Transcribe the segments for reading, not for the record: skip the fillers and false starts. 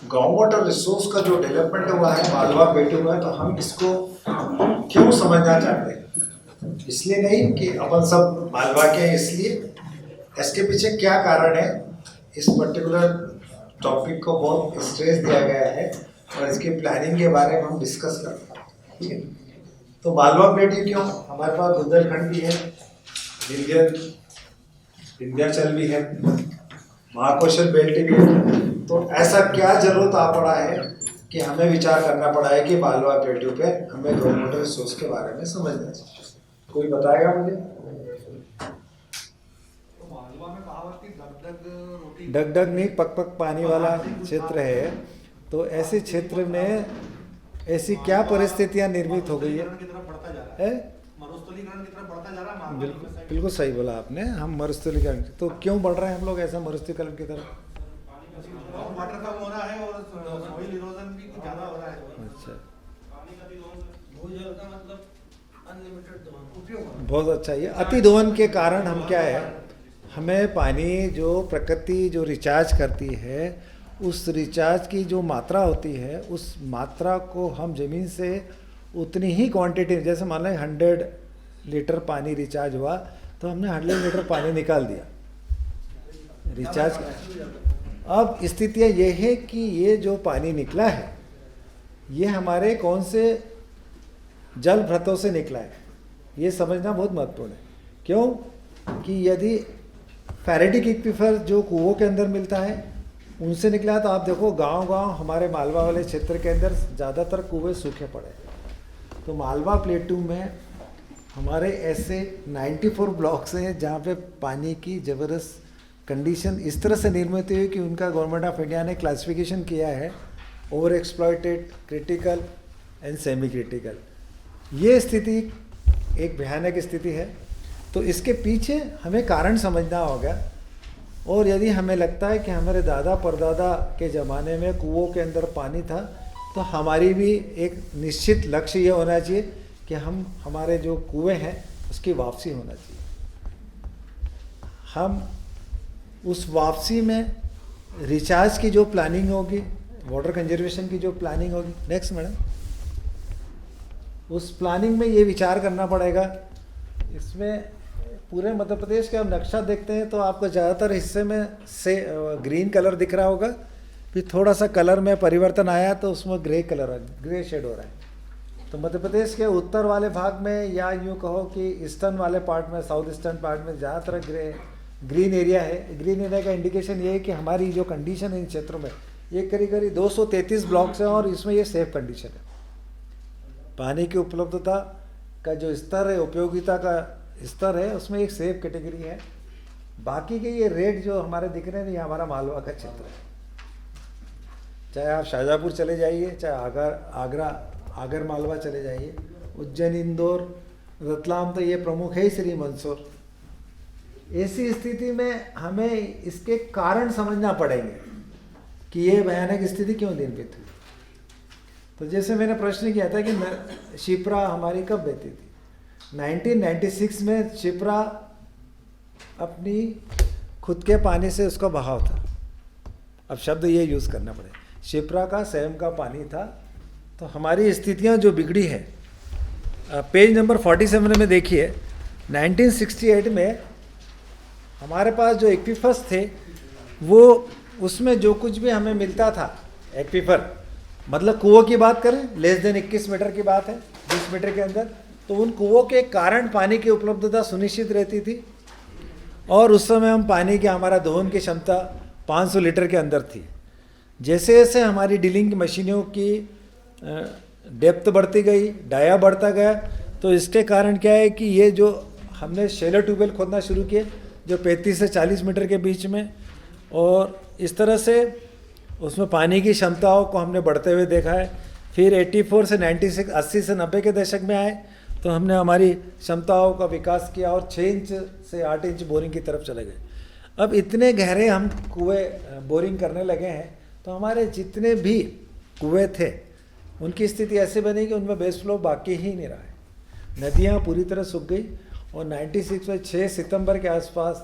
Ground water resource का जो development हुआ है मालवा बेटू में, तो हम इसको क्यों समझना चाहते हैं? इसलिए नहीं कि अपन सब मालवा के हैं इसलिए, इसके पीछे क्या कारण है, इस पर्टिकुलर टॉपिक को बहुत स्ट्रेस दिया गया है और इसकी प्लानिंग के बारे में हम डिस्कस करते हैं। ठीक है, तो मालवा प्लेटू क्यों? हमारे पास बुंदेलखंड भी है, विंध्याचल भी है, महाकौशल बेल्ट भी है। तो ऐसा क्या जरूरत आ पड़ा है कि हमें विचार करना पड़ा है कि मालवा प्लेटू पे हमें ग्राउंड वाटर रिसोर्स के बारे में समझना चाहिए? कोई बताएगा मुझे? डग डग नहीं, पक पक पानी वाला क्षेत्र है। तो ऐसे क्षेत्र में ऐसी क्या परिस्थितियां निर्मित हो गई है? बिल्कुल सही बोला आपने, हम मरुस्थलीकरण, तो क्यों बढ़ रहे हैं हम लोग ऐसा मरुस्थलीकरण की तरफ? वाटर कम हो रहा है और सॉइल इरोजन भी कुछ ज्यादा हो रहा है। अच्छा, भूजल का मतलब अनलिमिटेड उपयोग। बहुत अच्छा। ये अति दोहन के कारण हम क्या है, हमें पानी जो प्रकृति जो रिचार्ज करती है, उस रिचार्ज की जो मात्रा होती है, उस मात्रा को हम ज़मीन से उतनी ही क्वांटिटी, जैसे मान लें 100 लीटर पानी रिचार्ज हुआ तो हमने 100 लीटर पानी निकाल दिया रिचार्ज। अब स्थितियाँ ये है कि ये जो पानी निकला है ये हमारे कौन से जल भ्रतों से निकला है, ये समझना बहुत महत्वपूर्ण है। क्यों कि यदि फैरेटिक एक्वीफर जो कुओं के अंदर मिलता है उनसे निकला है, तो आप देखो गांव-गांव हमारे मालवा वाले क्षेत्र के अंदर ज़्यादातर कुएं सूखे पड़े हैं। तो मालवा प्लेटू में हमारे ऐसे 94 ब्लॉक्स हैं जहाँ पे पानी की ज़बरदस्त कंडीशन इस तरह से निर्मित हुई कि उनका गवर्नमेंट ऑफ इंडिया ने क्लासिफिकेशन किया है over exploited, critical and semi critical. ये स्थिति एक भयानक स्थिति है। तो इसके पीछे हमें कारण समझना होगा, और यदि हमें लगता है कि हमारे दादा परदादा के ज़माने में कुओं के अंदर पानी था, तो हमारी भी एक निश्चित लक्ष्य ये होना चाहिए कि हम हमारे जो कुएं हैं उसकी वापसी होना चाहिए। हम उस वापसी में रिचार्ज की जो प्लानिंग होगी, वाटर कंजर्वेशन की जो प्लानिंग होगी, नेक्स्ट मैडम, उस प्लानिंग में ये विचार करना पड़ेगा। इसमें पूरे मध्य प्रदेश का आप नक्शा देखते हैं तो आपको ज़्यादातर हिस्से में से ग्रीन कलर दिख रहा होगा, फिर थोड़ा सा कलर में परिवर्तन आया तो उसमें ग्रे कलर, ग्रे शेड हो रहा है। तो मध्य प्रदेश के उत्तर वाले भाग में, या यूँ कहो कि ईस्टर्न वाले पार्ट में, साउथ ईस्टर्न पार्ट में ज़्यादातर ग्रीन एरिया है। ग्रीन एरिया का इंडिकेशन ये है कि हमारी जो कंडीशन है इन क्षेत्रों में, ये करीब 233 ब्लॉक्स हैं और इसमें ये सेफ कंडीशन है। पानी की उपलब्धता का जो स्तर है, उपयोगिता का स्तर है, उसमें एक सेफ कैटेगरी है। बाकी के ये रेड जो हमारे दिख रहे हैं, ये हमारा मालवा का क्षेत्र है। चाहे आप शाहजहाँपुर चले जाइए, चाहे आगर मालवा चले जाइए, उज्जैन, इंदौर, रतलाम, तो ये प्रमुख है ही श्री मंदसौर। ऐसी स्थिति में हमें इसके कारण समझना पड़ेंगे कि ये भयानक स्थिति क्यों निर्मित हुई। तो जैसे मैंने प्रश्न किया था कि शिप्रा हमारी कब बहती थी, 1996 में शिप्रा अपनी खुद के पानी से उसका बहाव था। अब शब्द ये यूज़ करना पड़ेगा, शिप्रा का स्वयं का पानी था। तो हमारी स्थितियां जो बिगड़ी है, पेज नंबर 47 में देखिए, 1968 में हमारे पास जो एक्वीफर्स थे, वो उसमें जो कुछ भी हमें मिलता था एक्वीफर, मतलब कुओं की बात करें, लेस देन 21 मीटर की बात है, 20 मीटर के अंदर, तो उन कुओं के कारण पानी की उपलब्धता सुनिश्चित रहती थी। और उस समय हम पानी की, हमारा दोहन की क्षमता 500 लीटर के अंदर थी। जैसे जैसे हमारी डीलिंग की मशीनों की डेप्थ बढ़ती गई, डाया बढ़ता गया, तो इसके कारण क्या है कि ये जो हमने शैलो ट्यूबवेल खोदना शुरू किए जो 35 से 40 मीटर के बीच में, और इस तरह से उसमें पानी की क्षमताओं को हमने बढ़ते हुए देखा है। फिर 84 से 96, 80 से 90 के दशक में आए तो हमने हमारी क्षमताओं का विकास किया और 6 इंच से 8 इंच बोरिंग की तरफ चले गए। अब इतने गहरे हम कुएँ बोरिंग करने लगे हैं, तो हमारे जितने भी कुएँ थे उनकी स्थिति ऐसे बनी कि उनमें बेस फ्लो बाकी ही नहीं रहा है। नदियाँ पूरी तरह सूख गई और 96 में 6 सितंबर के आसपास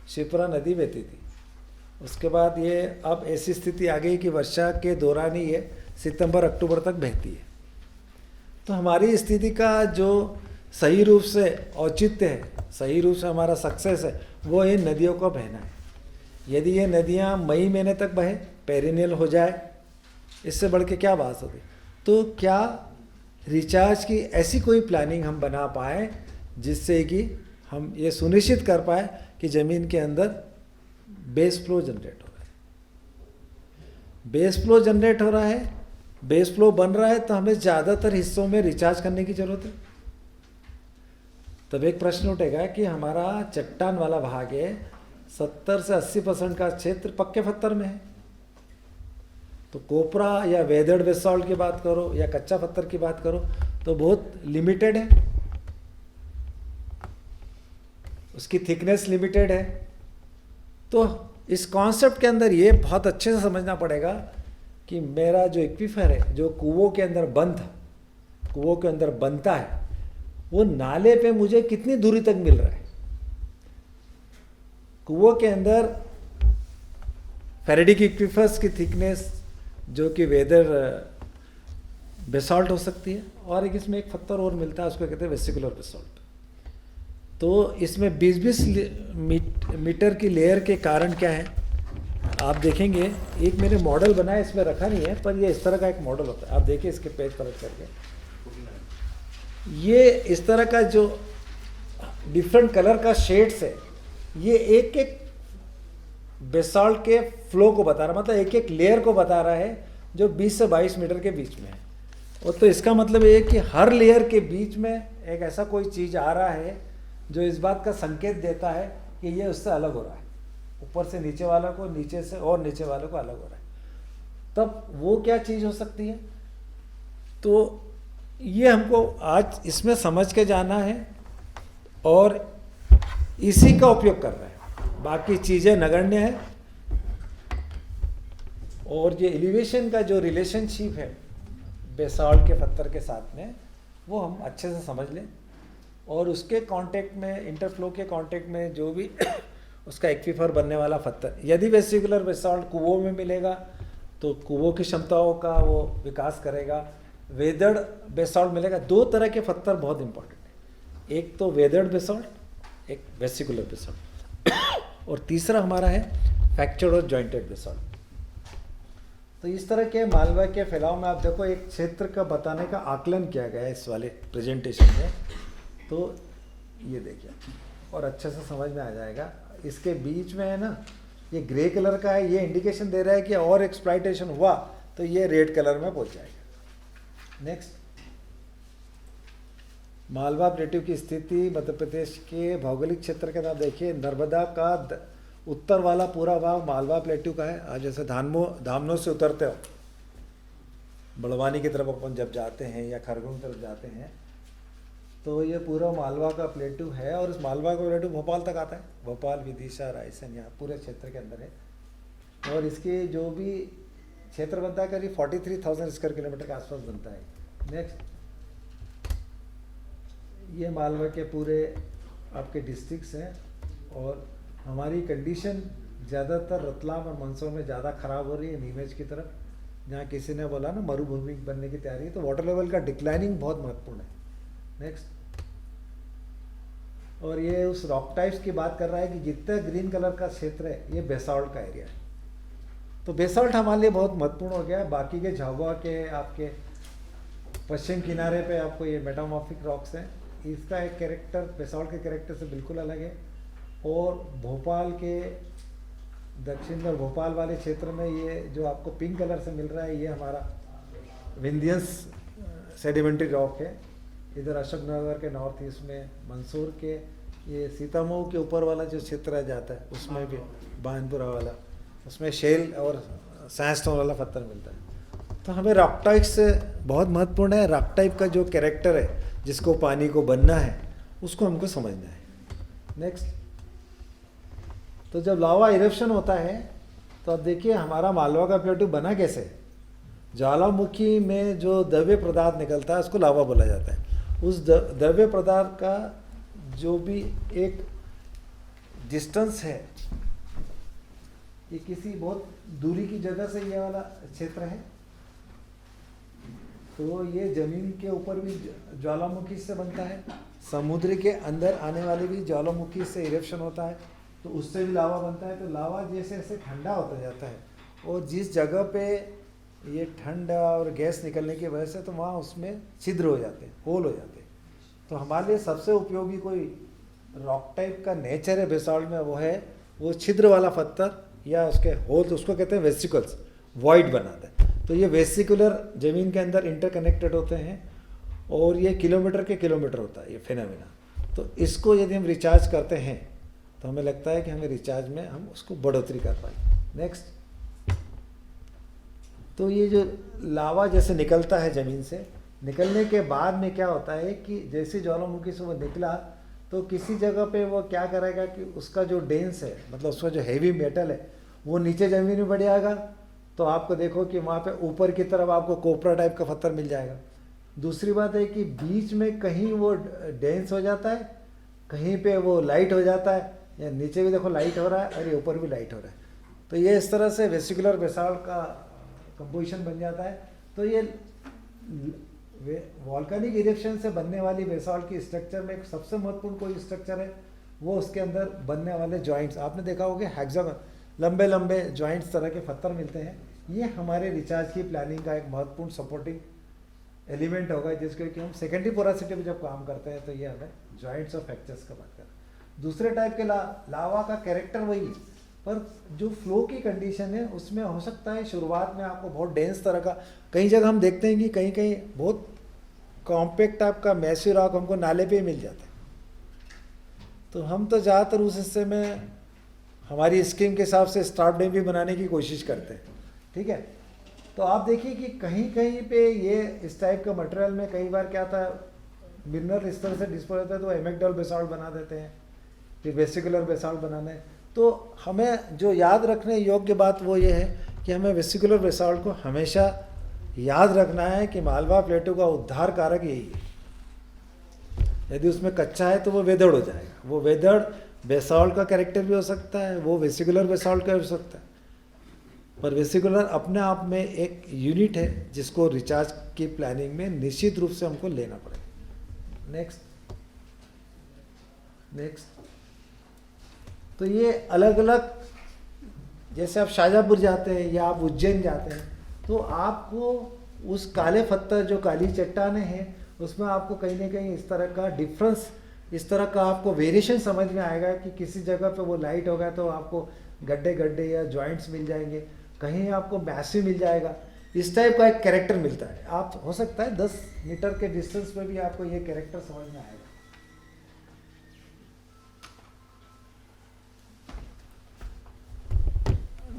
शिप्रा नदी बहती थी। उसके बाद ये अब ऐसी स्थिति आ गई कि वर्षा के दौरान ही ये सितंबर अक्टूबर तक बहती है। तो हमारी स्थिति का जो सही रूप से औचित्य है, सही रूप से हमारा सक्सेस है, वो इन नदियों का बहना है। यदि ये नदियाँ मई महीने तक बहे, पेरिनियल हो जाए, इससे बढ़ के क्या बात होगी। तो क्या रिचार्ज की ऐसी कोई प्लानिंग हम बना पाए जिससे कि हम ये सुनिश्चित कर पाए कि ज़मीन के अंदर बेस फ्लो जनरेट हो रहा है। बेस फ्लो जनरेट हो रहा है, बेस फ्लो बन रहा है, तो हमें ज़्यादातर हिस्सों में रिचार्ज करने की ज़रूरत है। तब एक प्रश्न उठेगा कि हमारा चट्टान वाला भाग है, 70 से 80% का क्षेत्र पक्के पत्थर में है। तो कोपरा या वेदर्ड बेसॉल्ट की बात करो या कच्चा पत्थर की बात करो तो बहुत लिमिटेड है, उसकी थिकनेस लिमिटेड है। तो इस कॉन्सेप्ट के अंदर ये बहुत अच्छे से समझना पड़ेगा कि मेरा जो एक्वीफर है, जो कुओं के अंदर कुओं के अंदर बनता है, वो नाले पे मुझे कितनी दूरी तक मिल रहा है। कुओं के अंदर फेरेडिक एक्वीफर्स की थिकनेस जो कि वेदर बेसॉल्ट हो सकती है, और एक इसमें एक पत्थर और मिलता है, उसको कहते हैं वेसिकुलर बेसॉल्ट। तो इसमें 20-20 मीटर की लेयर के कारण क्या है, आप देखेंगे एक मैंने मॉडल बनाया, इसमें रखा नहीं है, पर ये इस तरह का एक मॉडल होता है। आप देखिए इसके पेज पर करके, ये इस तरह का जो डिफरेंट कलर का शेड्स है, ये एक एक बेसॉल्ट के फ्लो को बता रहा, मतलब एक एक लेयर को बता रहा है जो 20 से 22 मीटर के बीच में है। और तो इसका मतलब ये है कि हर लेयर के बीच में एक ऐसा कोई चीज़ आ रहा है जो इस बात का संकेत देता है कि ये उससे अलग हो रहा है, ऊपर से नीचे वाला को, नीचे से और नीचे वाले को अलग हो रहा है। तब वो क्या चीज़ हो सकती है, तो ये हमको आज इसमें समझ के जाना है और इसी का उपयोग करना है। बाकी चीज़ें नगण्य है, और ये एलिवेशन का जो रिलेशनशिप है बेसॉल्ट के पत्थर के साथ में, वो हम अच्छे से समझ लें, और उसके कांटेक्ट में, इंटरफ्लो के कांटेक्ट में जो भी उसका एक्वीफर बनने वाला पत्थर, यदि वेसिकुलर बेसॉल्ट कुओं में मिलेगा तो कुओं की क्षमताओं का वो विकास करेगा। वेदर्ड बेसॉल्ट मिलेगा। 2 तरह के पत्थर बहुत इंपॉर्टेंट है, एक तो वेदर्ड बेसॉल्ट, एक वेसिकुलर बेसॉल्ट, और तीसरा हमारा है फ्रैक्चर्ड और जॉइंटेड बेसॉल्ट। तो इस तरह के मालवा के फैलाव में आप देखो, एक क्षेत्र का बताने का आकलन किया गया है इस वाले प्रेजेंटेशन में, तो ये देखिए और अच्छे से समझ में आ जाएगा। इसके बीच में है ना, ये ग्रे कलर का है, ये इंडिकेशन दे रहा है कि और एक्सप्लॉइटेशन हुआ तो ये रेड कलर में पहुंच जाएगा। नेक्स्ट, मालवा प्लेट्यू की स्थिति मध्य प्रदेश के भौगोलिक क्षेत्र के नाम देखिए, नर्मदा का उत्तर वाला पूरा भाग मालवा प्लेट्यू का है। आज जैसे धामनों से उतरते हो बड़वानी की तरफ अपन जब जाते हैं या खरगोन की तरफ जाते हैं, तो ये पूरा मालवा का प्लेट्यू है, और इस मालवा का प्लेट्यू भोपाल तक आता है। भोपाल, विदिशा, रायसेन, यहाँ पूरे क्षेत्र के अंदर है। और इसके जो भी क्षेत्र बनता है करीब 43,000 स्क्वायर किलोमीटर के आसपास बनता है। नेक्स्ट, ये मालवा के पूरे आपके डिस्ट्रिक्ट्स हैं, और हमारी कंडीशन ज़्यादातर रतलाम और मंदसौर में ज़्यादा ख़राब हो रही है, नीमच की तरफ, जहाँ किसी ने बोला ना मरुभूमि बनने की तैयारी है, तो वाटर लेवल का डिक्लाइनिंग बहुत महत्वपूर्ण है। नेक्स्ट, और ये उस रॉक टाइप्स की बात कर रहा है कि जितना ग्रीन कलर का क्षेत्र है ये बेसॉल्ट का एरिया है। तो बेसॉल्ट हमारे लिए बहुत महत्वपूर्ण हो गया है। बाकी के झाबुआ के आपके पश्चिम किनारे पे आपको ये मेटामॉर्फिक रॉक्स हैं, इसका एक कैरेक्टर बेसॉल्ट के कैरेक्टर से बिल्कुल अलग है। और भोपाल के दक्षिण में भोपाल वाले क्षेत्र में ये जो आपको पिंक कलर से मिल रहा है, ये हमारा विंध्यस सेडिमेंट्री रॉक है। इधर अशोकनगर के नॉर्थ ईस्ट में, मंसूर के ये सीतामऊ के ऊपर वाला जो क्षेत्र जाता है उसमें भी, बानपुरा वाला, उसमें शेल और सैंडस्टोन वाला पत्थर मिलता है। तो हमें रॉक टाइप्स बहुत महत्वपूर्ण है। रॉक टाइप का जो कैरेक्टर है, जिसको पानी को बनना है, उसको हमको समझना है। नेक्स्ट, तो जब लावा इरप्शन होता है तो अब देखिए हमारा मालवा का प्लेट्यू बना कैसे। ज्वालामुखी में जो द्रव्य पदार्थ निकलता है उसको लावा बोला जाता है। उस द्रव्य पदार्थ का जो भी एक डिस्टेंस है ये किसी बहुत दूरी की जगह से ये वाला क्षेत्र है। तो ये जमीन के ऊपर भी ज्वालामुखी से बनता है, समुद्र के अंदर आने वाली भी ज्वालामुखी से इरेप्शन होता है, तो उससे भी लावा बनता है। तो लावा जैसे जैसे ठंडा होता जाता है और जिस जगह पे ये ठंडा और गैस निकलने की वजह से तो वहाँ उसमें छिद्र हो जाते हैं, होल हो जाते हैं। तो हमारे लिए सबसे उपयोगी कोई रॉक टाइप का नेचर है बेसाल्ट में, वो है वो छिद्र वाला पत्थर या उसके होल, तो उसको कहते हैं वेसिकल्स, वॉइड बनाता है। तो ये वेसिकुलर ज़मीन के अंदर इंटरकनेक्टेड होते हैं और ये किलोमीटर के किलोमीटर होता है ये फिनोमेना। तो इसको यदि हम रिचार्ज करते हैं तो हमें लगता है कि हमें रिचार्ज में हम उसको बढ़ोतरी कर पाएंगे। नेक्स्ट, तो ये जो लावा जैसे निकलता है ज़मीन से, निकलने के बाद में क्या होता है कि जैसे ज्वालामुखी से वो निकला तो किसी जगह पे वो क्या करेगा कि उसका जो डेंस है, मतलब उसका जो हैवी मेटल है, वो नीचे ज़मीन में बढ़ जाएगा। तो आपको देखो कि वहाँ पे ऊपर की तरफ आपको कोपरा टाइप का पत्थर मिल जाएगा। दूसरी बात है कि बीच में कहीं वो डेंस हो जाता है, कहीं पे वो लाइट हो जाता है, या नीचे भी देखो लाइट हो रहा है और ये ऊपर भी लाइट हो रहा है। तो ये इस तरह से वेसिकुलर बेसाल्ट का कंपोजिशन बन जाता है। तो ये वॉल्केनिक इरेप्शन से बनने वाली बेसाल्ट की स्ट्रक्चर में एक सबसे महत्वपूर्ण कोई स्ट्रक्चर है, वो उसके अंदर बनने वाले जॉइंट्स। आपने देखा होगा हेक्सागन, लंबे लंबे जॉइंट्स तरह के पत्थर मिलते हैं। ये हमारे रिचार्ज की प्लानिंग का एक महत्वपूर्ण सपोर्टिंग एलिमेंट होगा, जिसके कि हम सेकेंडरी पोरोसिटी में जब काम करते हैं तो ये हमें जॉइंट्स और फ्रैक्चर्स का बात करें। दूसरे टाइप के लावा का कैरेक्टर वही है, पर जो फ्लो की कंडीशन है उसमें हो सकता है शुरुआत में आपको बहुत डेंस तरह का, कई जगह हम देखते हैं कि कहीं कहीं बहुत कॉम्पैक्ट टाइप का मैसी रॉक हमको नाले पे ही मिल जाता है। तो हम तो ज़्यादातर उस हिस्से में हमारी स्कीम के हिसाब से स्टार्ट डैम भी बनाने की कोशिश करते हैं, ठीक है। तो आप देखिए कि कहीं कहीं पे ये इस टाइप का मटेरियल में कई बार क्या था, मिनरल इस तरह से डिस्पोज होता है तो एमेक्डल बेसाल्ट बना देते हैं, फिर वेसिकुलर बेसाल्ट बनाने। तो हमें जो याद रखने योग्य बात वो ये है कि हमें वेसिकुलर बेसाल्ट को हमेशा याद रखना है कि मालवा प्लेटो का उद्धार कारक यही है। यदि उसमें कच्चा है तो वो वेदड़ हो जाएगा। वो वेदड़ बेसाल्ट का कैरेक्टर भी हो सकता है, वो वेसिकुलर बेसाल्ट का हो सकता है, पर वेसिकुलर अपने आप में एक यूनिट है जिसको रिचार्ज की प्लानिंग में निश्चित रूप से हमको लेना पड़ेगा। नेक्स्ट, तो ये अलग अलग, जैसे आप शाजापुर जाते हैं या आप उज्जैन जाते हैं तो आपको उस काले पत्थर जो काली चट्टानें हैं उसमें आपको कहीं ना कहीं इस तरह का डिफरेंस, इस तरह का आपको वेरिएशन समझ में आएगा कि किसी जगह पे वो लाइट होगा तो आपको गड्ढे गड्ढे या जॉइंट्स मिल जाएंगे, कहीं आपको मैसिव मिल जाएगा। इस टाइप का एक कैरेक्टर मिलता है। आप हो सकता है 10 मीटर के डिस्टेंस में भी आपको ये कैरेक्टर समझ में आएगा।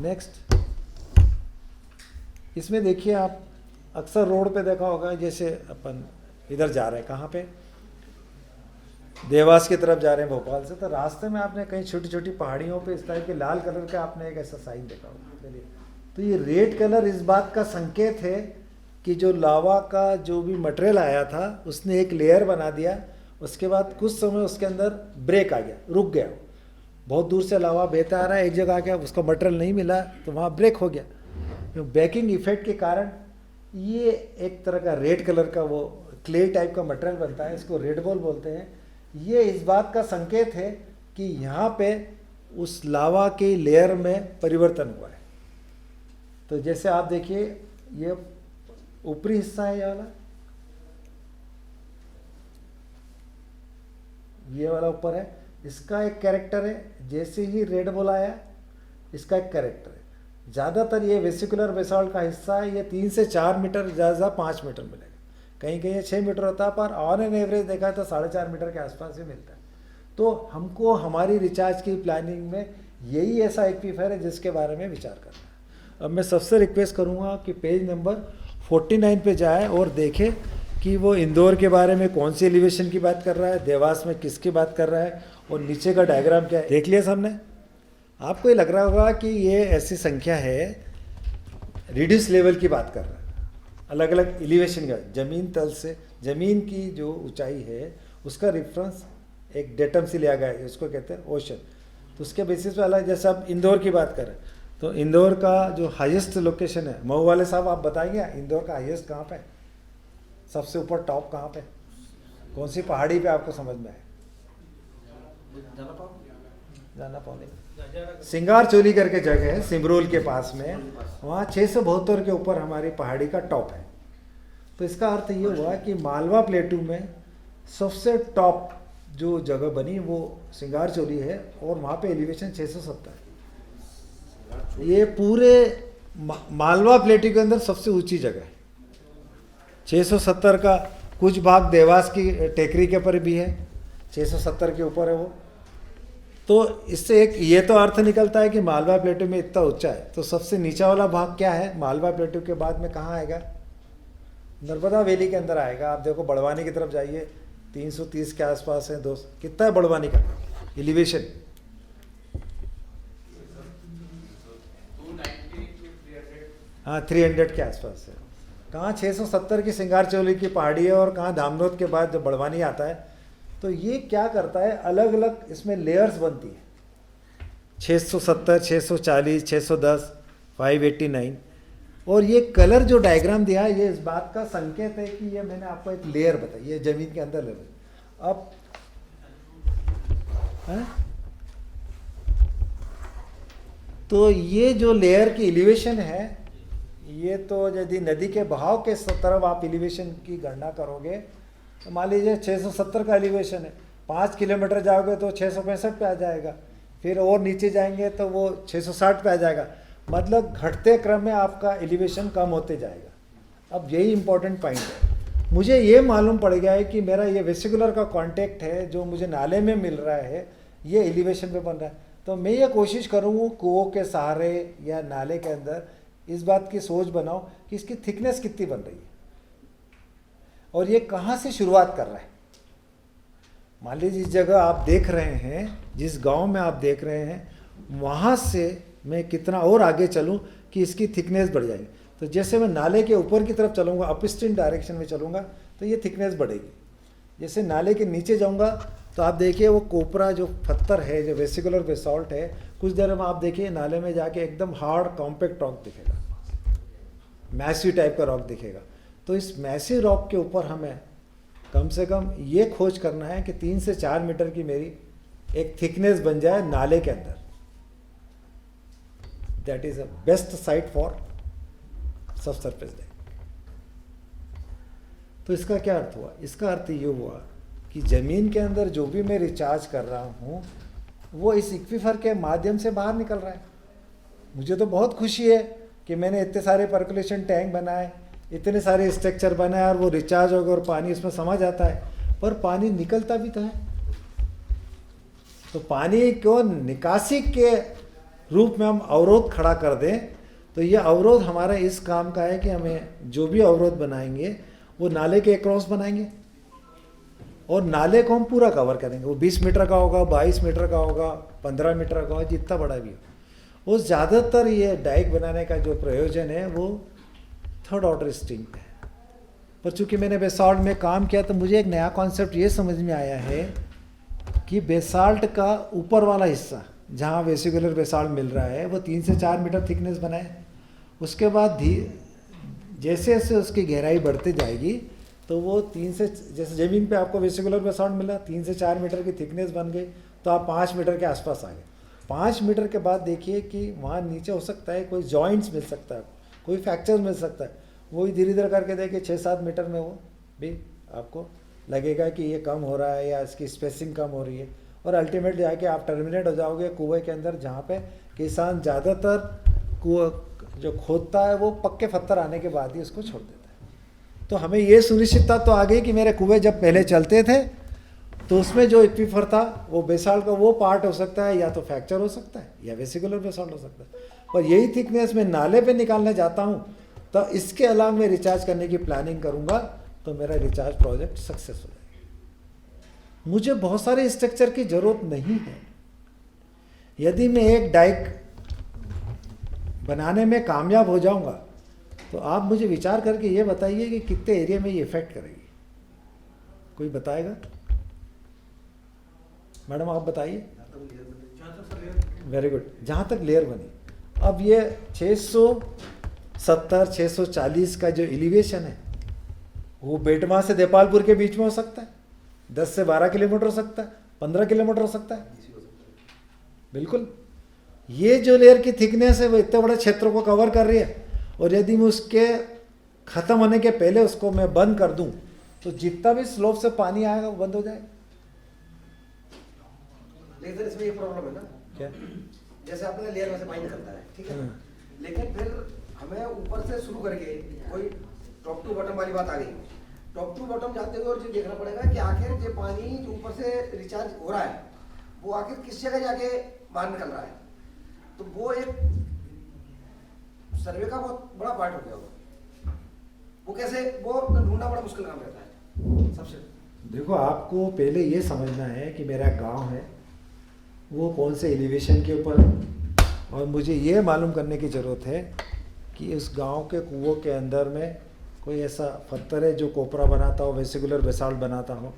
नेक्स्ट, इसमें देखिए आप अक्सर रोड पे देखा होगा, जैसे अपन इधर जा रहे हैं, कहाँ पे, देवास की तरफ जा रहे हैं भोपाल से, तो रास्ते में आपने कहीं छोटी छोटी पहाड़ियों पे इस टाइप के लाल कलर का आपने एक ऐसा साइन देखा होगा। चलिए, तो ये रेड कलर इस बात का संकेत है कि जो लावा का जो भी मटेरियल आया था उसने एक लेयर बना दिया, उसके बाद कुछ समय उसके अंदर ब्रेक आ गया, रुक गया। बहुत दूर से लावा बहता आ रहा है, एक जगह आ गया, उसका मटेरियल नहीं मिला तो वहाँ ब्रेक हो गया। बैकिंग इफेक्ट के कारण ये एक तरह का रेड कलर का वो क्ले टाइप का मटेरियल बनता है, इसको रेड बॉल बोलते हैं। ये इस बात का संकेत है कि यहाँ पे उस लावा के लेयर में परिवर्तन हुआ है। तो जैसे आप देखिए, ये ऊपरी हिस्सा है, ये वाला ऊपर है, इसका एक कैरेक्टर है। जैसे ही रेड बॉल आया, इसका एक कैरेक्टर है। ज़्यादातर ये वेसिकुलर बेसाल्ट का हिस्सा है, ये 3 से 4 मीटर, ज़्यादा 5 मीटर मिलेगा, कहीं कहीं 6 मीटर होता है, पर ऑन एन एवरेज देखा तो 4.5 मीटर के आसपास ही मिलता है। तो हमको हमारी रिचार्ज की प्लानिंग में यही ऐसा एक्वीफायर है जिसके बारे में विचार करना है। अब मैं सबसे रिक्वेस्ट करूँगा कि पेज नंबर 49 पे जाए और देखें कि वो इंदौर के बारे में कौन सी एलिवेशन की बात कर रहा है, देवास में किसकी बात कर रहा है, और नीचे का डायग्राम क्या है। देख लिया सामने? आपको ये लग रहा होगा कि ये ऐसी संख्या है, रिड्यूस लेवल की बात कर रहा है, अलग अलग एलिवेशन का, ज़मीन तल से ज़मीन की जो ऊंचाई है उसका रेफरेंस एक डेटम से लिया गया है, उसको कहते हैं ओशन। तो उसके बेसिस पे अलग, जैसे आप इंदौर की बात कर रहे हैं तो इंदौर का जो हाईएस्ट लोकेशन है, मऊ वाले साहब आप बताएंगे इंदौर का हाईएस्ट कहाँ पे है? सबसे ऊपर टॉप कहाँ पे? कौन सी पहाड़ी पे आपको समझ में आए? जाना पाओगे। सिंगार चोली करके जगह है सिमरोल के पास में, वहाँ 672 के ऊपर हमारी पहाड़ी का टॉप है। तो इसका अर्थ ये हुआ कि मालवा प्लेटू में सबसे टॉप जो जगह बनी वो सिंगार चोली है, और वहाँ पे एलिवेशन 670 है। ये पूरे मालवा प्लेटू के अंदर सबसे ऊंची जगह है। 670 का कुछ भाग देवास की टेकरी के ऊपर भी है, 670 के ऊपर है वो। तो इससे एक ये तो अर्थ निकलता है कि मालवा प्लेटू में इतना ऊंचा है। तो सबसे नीचा वाला भाग क्या है मालवा प्लेटू के बाद में? कहाँ आएगा? नर्मदा वैली के अंदर आएगा। आप देखो बड़वानी की तरफ जाइए, 330 के आसपास है दोस्त। कितना है बड़वानी का एलिवेशन? 290 हाँ 300 के आसपास है। कहाँ 670 की सिंगार चोली की पहाड़ी है, और कहाँ धामनोद के बाद जो बड़वानी आता है। तो ये क्या करता है, अलग अलग इसमें लेयर्स बनती है, 670, 640, 610, 589। और ये कलर जो डायग्राम दिया है ये इस बात का संकेत है कि ये मैंने आपको एक लेयर बताई, ये जमीन के अंदर लेवल। अब तो ये जो लेयर की एलिवेशन है, ये तो यदि नदी के बहाव के तरफ आप एलिवेशन की गणना करोगे तो मान लीजिए 670 का एलिवेशन है, 5 किलोमीटर जाओगे तो 665 पे आ जाएगा, फिर और नीचे जाएंगे तो वो 660 पे आ जाएगा। मतलब घटते क्रम में आपका एलिवेशन कम होते जाएगा। अब यही इंपॉर्टेंट पॉइंट है। मुझे ये मालूम पड़ गया है कि मेरा ये वेसिकुलर का कांटेक्ट है जो मुझे नाले में मिल रहा है, ये एलिवेशन पे बन रहा है। तो मैं ये कोशिश करूँ कुओं के सहारे या नाले के अंदर इस बात की सोच बनाओ कि इसकी थिकनेस कितनी बन रही है और ये कहाँ से शुरुआत कर रहा है। मान लीजिए जिस जगह आप देख रहे हैं, जिस गांव में आप देख रहे हैं, वहाँ से मैं कितना और आगे चलूँ कि इसकी थिकनेस बढ़ जाएगी। तो जैसे मैं नाले के ऊपर की तरफ चलूँगा, अपस्ट्रीम डायरेक्शन में चलूँगा, तो ये थिकनेस बढ़ेगी। जैसे नाले के नीचे जाऊँगा तो आप देखिए वो कोपरा जो पत्थर है, जो वेसिकुलर बेसाल्ट है, कुछ देर में आप देखिए नाले में जाके एकदम हार्ड कॉम्पैक्ट रॉक दिखेगा, मैसिव टाइप का रॉक दिखेगा। तो इस मैसिव रॉक के ऊपर हमें कम से कम ये खोज करना है कि 3 से 4 मीटर की मेरी एक थिकनेस बन जाए नाले के अंदर। That is a best site for subsurface dike. तो इसका क्या अर्थ हुआ? इसका अर्थ ये हुआ कि ज़मीन के अंदर जो भी मैं रिचार्ज कर रहा हूँ वो इस इक्विफर के माध्यम से बाहर निकल रहा है। मुझे तो बहुत खुशी है कि मैंने इतने सारे पर्कुलेशन टैंक बनाए, इतने सारे स्ट्रक्चर बनाए और वो रिचार्ज होगा और पानी उसमें समा जाता है, पर पानी निकलता भी तो है। तो पानी को निकासी के रूप में हम अवरोध खड़ा कर दें तो ये अवरोध हमारा इस काम का है कि हमें जो भी अवरोध बनाएंगे वो नाले के अक्रॉस बनाएंगे और नाले को हम पूरा कवर करेंगे। वो 20 मीटर का होगा, 22 मीटर का होगा, 15 मीटर का होगा, जितना बड़ा भी हो। वो ज़्यादातर ये डाइक बनाने का जो प्रयोजन है वो थर्ड ऑर्डर स्ट्रीम पे है। पर चूंकि मैंने बेसाल्ट में काम किया तो मुझे एक नया कॉन्सेप्ट ये समझ में आया है कि बेसाल्ट का ऊपर वाला हिस्सा जहाँ वेसिकुलर बेसाल्ट मिल रहा है वो 3 से 4 मीटर थिकनेस बनाए। उसके बाद जैसे जैसे उसकी गहराई बढ़ती जाएगी तो वो 3 से, जैसे ज़मीन पे आपको वेसिकुलर बेसाल्ट मिला 3 से 4 मीटर की थिकनेस बन गई तो आप 5 मीटर के आसपास आ गए। 5 मीटर के बाद देखिए कि वहाँ नीचे हो सकता है कोई जॉइंट्स मिल सकता है, कोई फ्रैक्चर मिल सकता है। वही धीरे धीरे करके देखिए 6-7 मीटर में वो भी आपको लगेगा कि ये कम हो रहा है या इसकी स्पेसिंग कम हो रही है, और अल्टीमेट जाके आप टर्मिनेट हो जाओगे कुएं के अंदर, जहाँ पे किसान ज़्यादातर कुआं जो खोदता है वो पक्के पत्थर आने के बाद ही उसको छोड़ देता है। तो हमें ये सुनिश्चितता तो आ गई कि मेरे कुएं जब पहले चलते थे तो उसमें जो एक्वीफर था वो बेसाल्ट का वो पार्ट हो सकता है, या तो फ्रैक्चर हो सकता है या वेसिकुलर बेसाल्ट हो सकता है। पर यही थिकनेस मैं नाले पे निकालने जाता हूँ तो इसके अलावा मैं रिचार्ज करने की प्लानिंग करूँगा तो मेरा रिचार्ज प्रोजेक्ट सक्सेस हो जाएगा। मुझे बहुत सारे स्ट्रक्चर की ज़रूरत नहीं है। यदि मैं एक डाइक बनाने में कामयाब हो जाऊंगा तो आप मुझे विचार करके ये बताइए कि कितने एरिया में ये इफेक्ट करेगी। कोई बताएगा? मैडम आप बताइए। Very good. जहाँ तक लेयर बनी, अब ये 670 640 का जो एलिवेशन है वो बेटमा से देपालपुर के बीच में हो सकता है, 10 से 12 किलोमीटर हो सकता है, 15 किलोमीटर हो सकता है। बिल्कुल, ये जो लेयर की थिकनेस है वो इतने बड़े क्षेत्र को कवर कर रही है, और यदि मैं उसके ख़त्म होने के पहले उसको मैं बंद कर दूं तो जितना भी स्लोप से पानी आएगा वो बंद हो जाएगा। लेकिन सर इसमें एक प्रॉब्लम है ना, क्या? जैसे आपने लेयर में से पानी निकलता है, ठीक है, लेकिन फिर हमें ऊपर से शुरू करके कोई टॉप टू बॉटम वाली बात आ गई। टॉप टू बॉटम जाते हुए और ये देखना पड़ेगा कि आखिर जो पानी जो ऊपर से रिचार्ज हो रहा है वो आखिर किस जगह जाके बाहर निकल रहा है। तो वो एक सर्वे का बहुत बड़ा पार्ट हो गया वो कैसे वो ढूंढना बड़ा मुश्किल काम रहता है सबसे। देखो, आपको पहले ये समझना है कि मेरा गांव है वो कौन से एलिवेशन के ऊपर है, और मुझे ये मालूम करने की ज़रूरत है कि उस गांव के कुओं के अंदर में कोई ऐसा पत्थर है जो कोपरा बनाता हो, वेसिकुलर बेसाल्ट बनाता हो,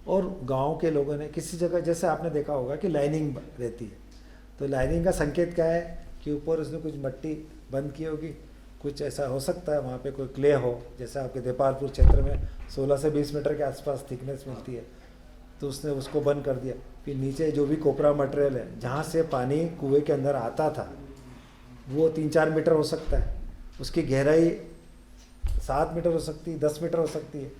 और गांव के लोगों ने किसी जगह, जैसे आपने देखा होगा कि लाइनिंग रहती है, तो लाइनिंग का संकेत क्या है कि ऊपर उसने कुछ मट्टी बंद की होगी, कुछ ऐसा हो सकता है वहाँ पे कोई क्ले हो, जैसे आपके देपालपुर क्षेत्र में 16 से 20 मीटर के आसपास थिकनेस मिलती है, तो उसने उसको बंद कर दिया। फिर नीचे जो भी कोपरा मटेरियल है जहाँ से पानी कुएं के अंदर आता था वो 3-4 मीटर हो सकता है, उसकी गहराई 7 मीटर हो सकती है, 10 मीटर हो सकती है।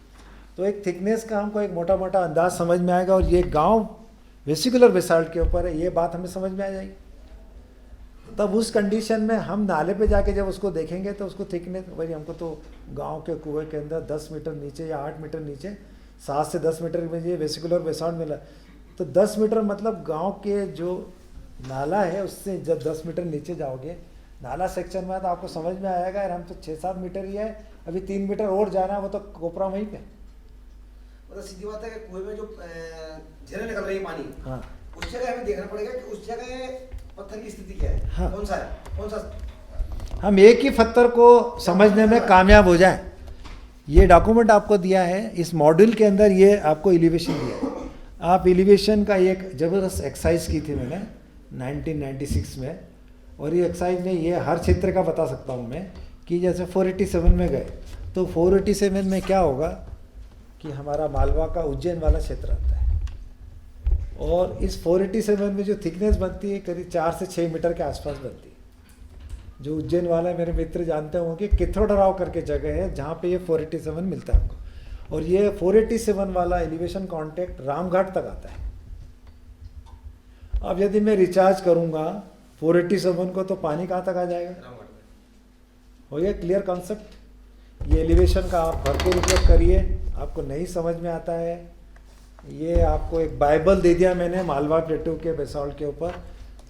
तो एक थिकनेस का हमको एक मोटा मोटा अंदाज समझ में आएगा, और ये गांव वेसिकुलर बेसाल्ट के ऊपर है, ये बात हमें समझ में आ जाएगी। तब उस कंडीशन में हम नाले पे जाके जब उसको देखेंगे तो उसको थिकनेस, भाई हमको तो गांव के कुएं के अंदर 10 मीटर नीचे या 8 मीटर नीचे 7 से 10 मीटर में ये वेसिकुलर बेसाल्ट मिला, तो 10 मीटर मतलब गांव के जो नाला है उससे जब 10 मीटर नीचे जाओगे नाला सेक्शन में, तो आपको समझ में आएगा यार हम तो 6-7 मीटर ही है, अभी 3 मीटर और जाना है, वो तो कोपरा वहीं पे। मतलब सीधी बात है कि कुएं में जो झरने निकल रही है पानी, हाँ, उस जगह हमें देखना पड़ेगा कि उस जगह पत्थर की स्थिति क्या है, हाँ। कौन सा है, कौन सा हम एक ही पत्थर को समझने में कामयाब हो जाए। ये डॉक्यूमेंट आपको दिया है, इस मॉड्यूल के अंदर ये आपको एलिवेशन दिया है। आप एलिवेशन का एक ज़बरदस्त एक्सरसाइज की थी मैंने 1996 में, और ये एक्सरसाइज में ये हर क्षेत्र का बता सकता हूँ मैं कि जैसे 487 में गए तो 487 में क्या होगा कि हमारा मालवा का उज्जैन वाला क्षेत्र आता है, और इस 487 में जो थिकनेस बनती है करीब 4 से 6 मीटर के आसपास बनती है। जो उज्जैन वाला मेरे मित्र जानते होंगे कि किथोडराव करके जगह है जहाँ पे ये 487 मिलता है आपको, और ये 487 वाला एलिवेशन कॉन्टेक्ट रामघाट तक आता है। अब यदि मैं रिचार्ज करूँगा 487 को तो पानी कहाँ तक आ जाएगा? हो गया क्लियर कॉन्सेप्ट। ये एलिवेशन का आप भरपूर उपयोग करिए, आपको नहीं समझ में आता है, ये आपको एक बाइबल दे दिया मैंने मालवा प्लेटू के बेसाल्ट के ऊपर।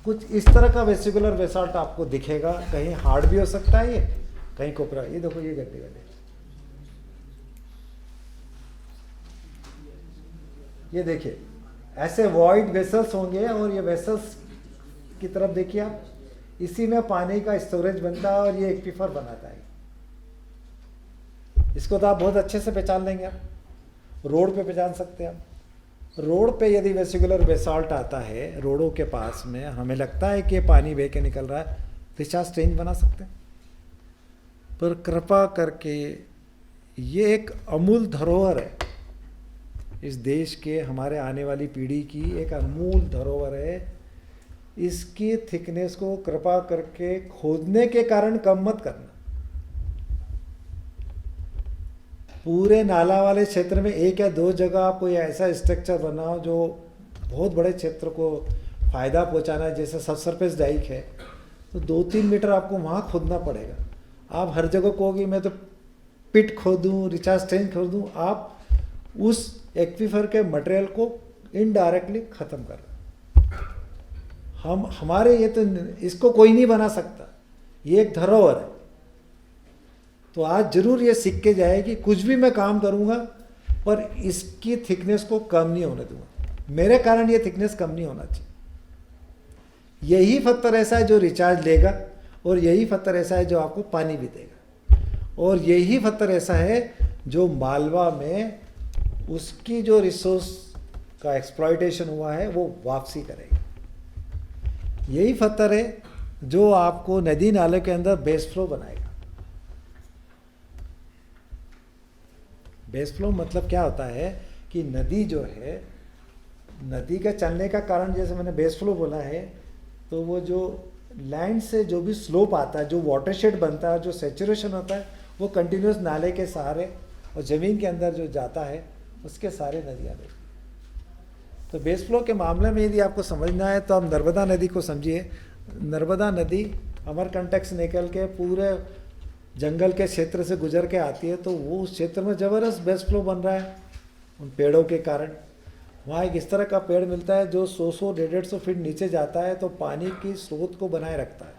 कुछ इस तरह का वेसिकुलर बेसाल्ट आपको दिखेगा, कहीं हार्ड भी हो सकता है, ये कहीं कोपरा। ये देखो ये गड्ढे गड्ढे, ये देखिए ऐसे वॉइड वेसल्स होंगे, और ये वेसल्स की तरफ देखिए आप, इसी में पानी का स्टोरेज बनता है और ये एक्वीफर बनाता है। इसको तो आप बहुत अच्छे से पहचान लेंगे, आप रोड पे पहचान सकते हैं। आप रोड पे यदि वेसिकुलर बेसाल्ट आता है रोडों के पास में, हमें लगता है कि पानी बह के निकल रहा है, रिचार्ज स्ट्रेंज बना सकते हैं। पर कृपा करके ये एक अमूल धरोहर है इस देश के, हमारे आने वाली पीढ़ी की एक अनमोल धरोहर है। इसकी थिकनेस को कृपा करके खोदने के कारण कम मत करना। पूरे नाला वाले क्षेत्र में 1 या 2 जगह आप कोई ऐसा स्ट्रक्चर बनाओ जो बहुत बड़े क्षेत्र को फ़ायदा पहुंचाना है, जैसे सबसरफेस डाइक है, तो 2-3 मीटर आपको वहाँ खोदना पड़ेगा। आप हर जगह कहोगे मैं तो पिट खोदूँ, रिचार्ज टैंक खोदूँ, आप उस एक्वीफर के मटेरियल को इनडायरेक्टली ख़त्म कर रहे। हमारे ये तो इसको कोई नहीं बना सकता, ये एक धरोहर है। तो आज जरूर ये सीख के जाए कि कुछ भी मैं काम करूँगा पर इसकी थिकनेस को कम नहीं होने दूंगा, मेरे कारण ये थिकनेस कम नहीं होना चाहिए। यही पत्थर ऐसा है जो रिचार्ज लेगा, और यही पत्थर ऐसा है जो आपको पानी भी देगा, और यही पत्थर ऐसा है जो मालवा में उसकी जो रिसोर्स का एक्सप्लॉयटेशन हुआ है वो वापसी करेगा। यही पत्थर है जो आपको नदी नाले के अंदर बेस फ्लो बनाएगा। बेस फ्लो मतलब क्या होता है कि नदी जो है, नदी का चलने का कारण जैसे मैंने बेस फ्लो बोला है, तो वो जो लैंड से जो भी स्लोप आता है, जो वाटरशेड बनता है, जो सेचुरेशन होता है, वो कंटिन्यूस नाले के सहारे और ज़मीन के अंदर जो जाता है उसके सारे नदियाँ बहती हैं। तो बेस फ्लो के मामले में यदि आपको समझना है तो आप नर्मदा नदी को समझिए। नर्मदा नदी अमरकंटक से निकल के पूरे जंगल के क्षेत्र से गुजर के आती है, तो वो उस क्षेत्र में ज़बरदस्त बेस फ्लो बन रहा है उन पेड़ों के कारण। वहाँ एक इस तरह का पेड़ मिलता है जो 100 150 फीट नीचे जाता है, तो पानी की स्रोत को बनाए रखता है।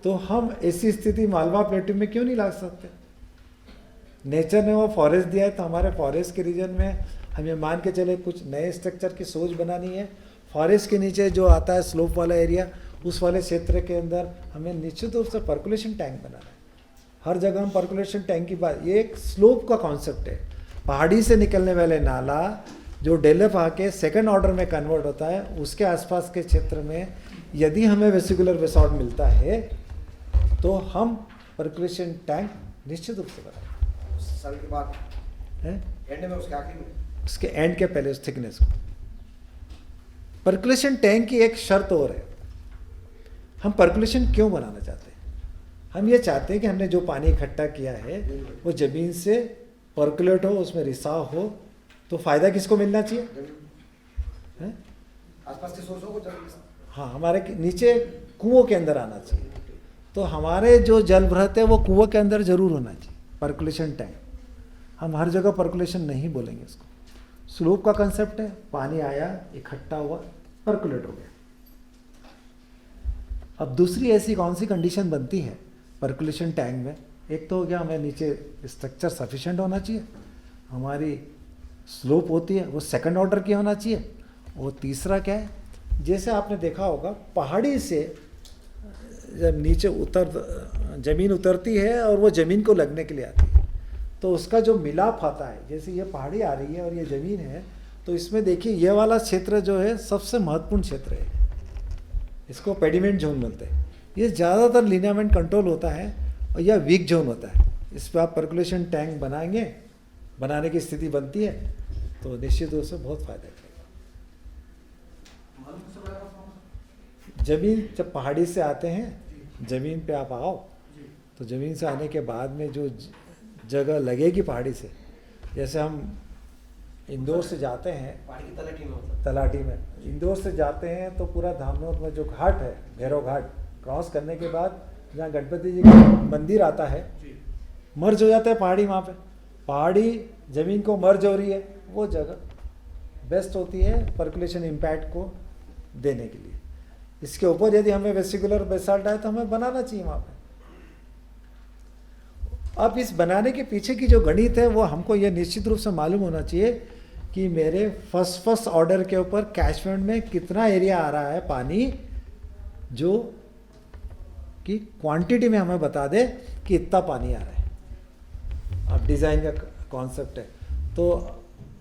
तो हम ऐसी स्थिति मालवा प्लेटू में क्यों नहीं ला सकते? नेचर ने वो फॉरेस्ट दिया है, तो हमारे फॉरेस्ट के रीजन में हमें मान के चले कुछ नए स्ट्रक्चर की सोच बनानी है। फॉरेस्ट के नीचे जो आता है स्लोप वाला एरिया, उस वाले क्षेत्र के अंदर हमें निश्चित रूप से पर्कुलेशन टैंक बनाना है। हर जगह हम पर्कुलेशन टैंक की बात, ये एक स्लोप का कॉन्सेप्ट है। पहाड़ी से निकलने वाले नाला जो डेवलप आके सेकंड ऑर्डर में कन्वर्ट होता है, उसके आसपास के क्षेत्र में यदि हमें वेसिकुलर बेसॉल्ट मिलता है तो हम पर्कुलेशन टैंक निश्चित रूप से बनाएंगे। साल के बाद है एंड में, उसके आखिरी में, उसके एंड के पहले उस थिकनेस को। पर्कुलेशन टैंक की एक शर्त और है। हम पर्कुलेशन क्यों बनाना चाहते हैं? हम ये चाहते हैं कि हमने जो पानी इकट्ठा किया है वो ज़मीन से पर्कुलेट हो, उसमें रिसाव हो, तो फ़ायदा किसको मिलना चाहिए? है? आसपास के सोर्सों को हाँ, हमारे नीचे कुओं के अंदर आना चाहिए। तो हमारे जो जल भ्रत है वो कुओं के अंदर जरूर होना चाहिए, पर्कुलेशन टैंक। हम हर जगह पर्कुलेशन नहीं बोलेंगे इसको। स्लोप का कंसेप्ट है, पानी आया, इकट्ठा हुआ, पर्कुलेट हो गया। अब दूसरी ऐसी कौन सी कंडीशन बनती है पर्कुलेशन टैंक में? एक तो हो गया हमें नीचे स्ट्रक्चर सफिशिएंट होना चाहिए, हमारी स्लोप होती है वो सेकंड ऑर्डर की होना चाहिए। और तीसरा क्या है, जैसे आपने देखा होगा पहाड़ी से जब नीचे ज़मीन उतरती है और वो ज़मीन को लगने के लिए आती है, तो उसका जो मिलाप आता है, जैसे ये पहाड़ी आ रही है और ये ज़मीन है, तो इसमें देखिए ये वाला क्षेत्र जो है सबसे महत्वपूर्ण क्षेत्र है। इसको पेडिमेंट जोन बोलते हैं। ये ज़्यादातर लिनियामेंट कंट्रोल होता है और यह वीक जोन होता है। इस पर आप पर्कुलेशन टैंक बनाएंगे, बनाने की स्थिति बनती है, तो निश्चित रूप से बहुत फायदा करेगा। ज़मीन जब पहाड़ी से आते हैं, ज़मीन पे आप आओ, तो ज़मीन से आने के बाद में जो जगह लगेगी पहाड़ी से, जैसे हम इंदौर से जाते हैं, पहाड़ी की तलहटी में होता है। तलाटी में इंदौर से जाते हैं तो पूरा धामनोद में जो घाट है, भैरव घाट क्रॉस करने के बाद जहाँ गणपति जी का मंदिर आता है, मर्ज हो जाता है पहाड़ी, वहाँ पे पहाड़ी ज़मीन को मर्ज हो रही है, वो जगह बेस्ट होती है पर्कुलेशन इम्पैक्ट को देने के लिए। इसके ऊपर यदि हमें वेसिकुलर बेसाल्ट आए तो हमें बनाना चाहिए वहाँ पे। अब इस बनाने के पीछे की जो गणित है वो हमको ये निश्चित रूप से मालूम होना चाहिए कि मेरे फर्स्ट ऑर्डर के ऊपर कैचमेंट में कितना एरिया आ रहा है पानी, जो कि क्वांटिटी में हमें बता दे कि इतना पानी आ रहा है। अब डिज़ाइन का कॉन्सेप्ट है, तो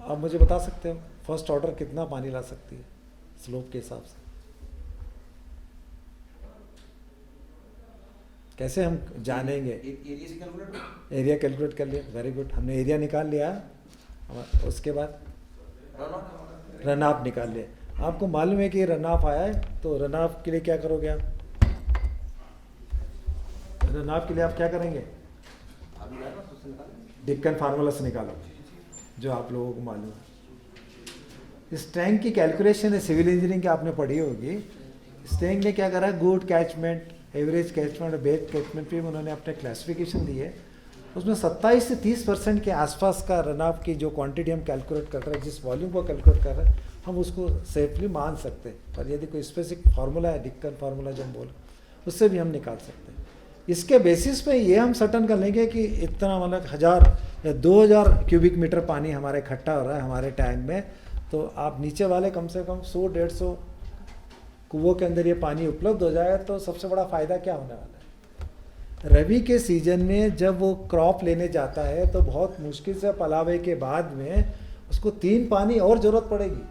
आप मुझे बता सकते हो फर्स्ट ऑर्डर कितना पानी ला सकती है स्लोप के हिसाब से? कैसे हम जानेंगे? एरिया से कैलकुलेट, एरिया कैलकुलेट कर लिया, वेरी गुड, हमने एरिया निकाल लिया। उसके बाद रन ऑफ निकाल लिया। आपको मालूम है कि रन ऑफ आया है, तो रन ऑफ के लिए क्या करोगे आप? रन ऑफ के लिए आप क्या करेंगे? डिक्कन फार्मूला से निकालो, जो आप लोगों को मालूम है। इस टैंक की कैलकुलेशन है, सिविल इंजीनियरिंग की आपने पढ़ी होगी। इस टैंक ने क्या करा, गुड कैचमेंट, एवरेज कैचमेंट और बेड कैचमेंट पे उन्होंने अपने क्लासिफिकेशन दी है। उसमें 27 से 30% के आसपास का रन ऑफ की जो क्वांटिटी हम कैलकुलेट कर रहे हैं, जिस वॉल्यूम को कैलकुलेट कर रहे हैं, हम उसको सेफली मान सकते हैं। पर यदि कोई स्पेसिफिक फार्मूला है, डिक्कन फार्मूला जो हम बोल, उससे भी हम निकाल सकते हैं। इसके बेसिस पे ये हम सर्टन कर लेंगे कि इतना मतलब 1000 या 2000 क्यूबिक मीटर पानी हमारे इकट्ठा हो रहा है हमारे टैंक में, तो आप नीचे वाले कम से कम 100-150 कुओं के अंदर ये पानी उपलब्ध हो जाएगा, तो सबसे बड़ा फ़ायदा क्या होने वाला है? रबी के सीजन में जब वो क्रॉप लेने जाता है तो बहुत मुश्किल से पलावे के बाद में उसको 3 पानी और ज़रूरत पड़ेगी।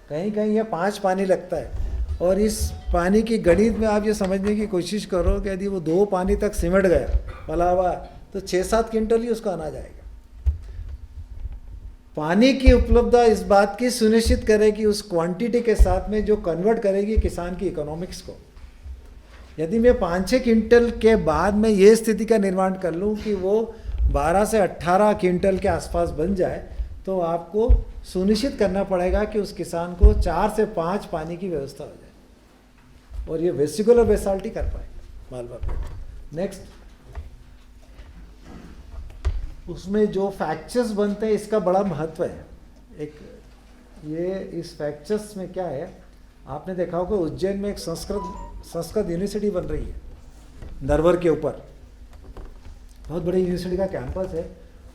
कहीं कहीं ये 5 पानी लगता है। और इस पानी की गणित में आप ये समझने की कोशिश करो कि यदि वो 2 पानी तक सिमट गया पला हुआ, तो 6-7 क्विंटल ही उसका अनाज आएगा। पानी की उपलब्धता इस बात की सुनिश्चित करे कि उस क्वांटिटी के साथ में जो कन्वर्ट करेगी किसान की इकोनॉमिक्स को। यदि मैं 5-6 क्विंटल के बाद में ये स्थिति का निर्माण कर लूँ कि वो 12 से 18 क्विंटल के आसपास बन जाए, तो आपको सुनिश्चित करना पड़ेगा कि उस किसान को 4 से 5 पानी की व्यवस्था हो जाए, और ये वेसिकुलर बेसाल्टी कर पाएगा मालवा प्लेट। नेक्स्ट, उसमें जो फ्रैक्चर्स बनते हैं इसका बड़ा महत्व है। एक ये इस फ्रैक्चर्स में क्या है, आपने देखा होगा उज्जैन में एक संस्कृत यूनिवर्सिटी बन रही है नरवर के ऊपर, बहुत बड़ी यूनिवर्सिटी का कैंपस है।